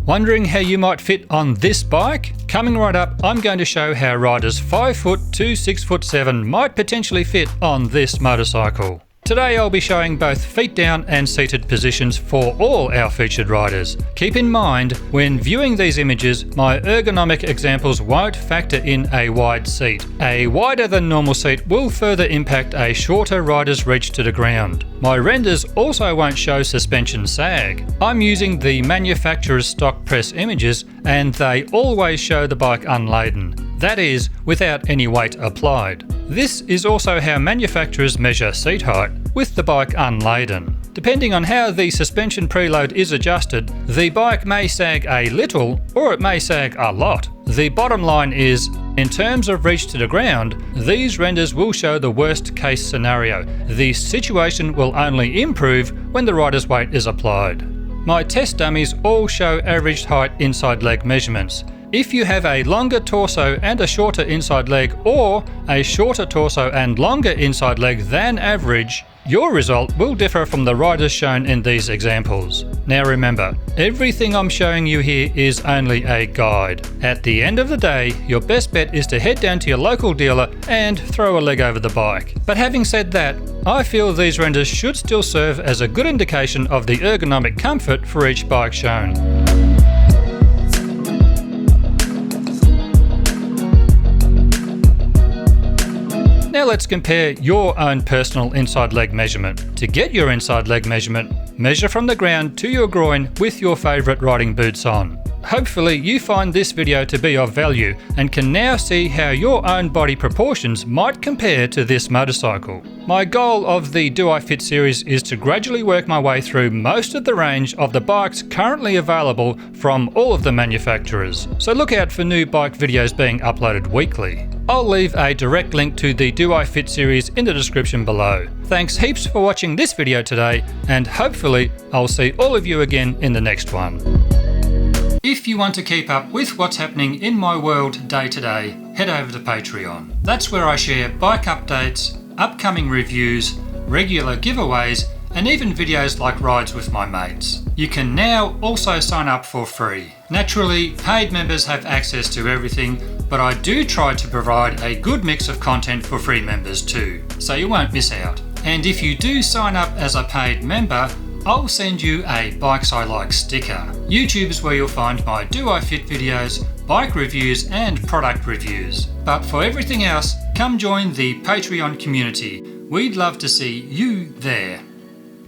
Wondering how you might fit on this bike? Coming right up, I'm going to show how riders 5 foot to 6 foot 7 might potentially fit on this motorcycle. Today I'll be showing both feet down and seated positions for all our featured riders. Keep in mind, when viewing these images, my ergonomic examples won't factor in a wide seat. A wider than normal seat will further impact a shorter rider's reach to the ground. My renders also won't show suspension sag. I'm using the manufacturer's stock press images and they always show the bike unladen. That is, without any weight applied. This is also how manufacturers measure seat height, with the bike unladen. Depending on how the suspension preload is adjusted, the bike may sag a little or it may sag a lot. The bottom line is, in terms of reach to the ground, these renders will show the worst case scenario. The situation will only improve when the rider's weight is applied. My test dummies all show averaged height inside leg measurements. If you have a longer torso and a shorter inside leg, or a shorter torso and longer inside leg than average, your result will differ from the riders shown in these examples. Now remember, everything I'm showing you here is only a guide. At the end of the day, your best bet is to head down to your local dealer and throw a leg over the bike. But having said that, I feel these renders should still serve as a good indication of the ergonomic comfort for each bike shown. Now let's compare your own personal inside leg measurement. To get your inside leg measurement, measure from the ground to your groin with your favourite riding boots on. Hopefully you find this video to be of value and can now see how your own body proportions might compare to this motorcycle. My goal of the Do I Fit series is to gradually work my way through most of the range of the bikes currently available from all of the manufacturers. So look out for new bike videos being uploaded weekly. I'll leave a direct link to the Do I Fit series in the description below. Thanks heaps for watching this video today, and hopefully I'll see all of you again in the next one. If you want to keep up with what's happening in my world day to day, head over to Patreon. That's where I share bike updates, upcoming reviews, regular giveaways, and even videos like rides with my mates. You can now also sign up for free. Naturally, paid members have access to everything, but I do try to provide a good mix of content for free members too, so you won't miss out. And if you do sign up as a paid member, I'll send you a Bikes I Like sticker. YouTube is where you'll find my Do I Fit videos, bike reviews and product reviews. But for everything else, come join the Patreon community. We'd love to see you there.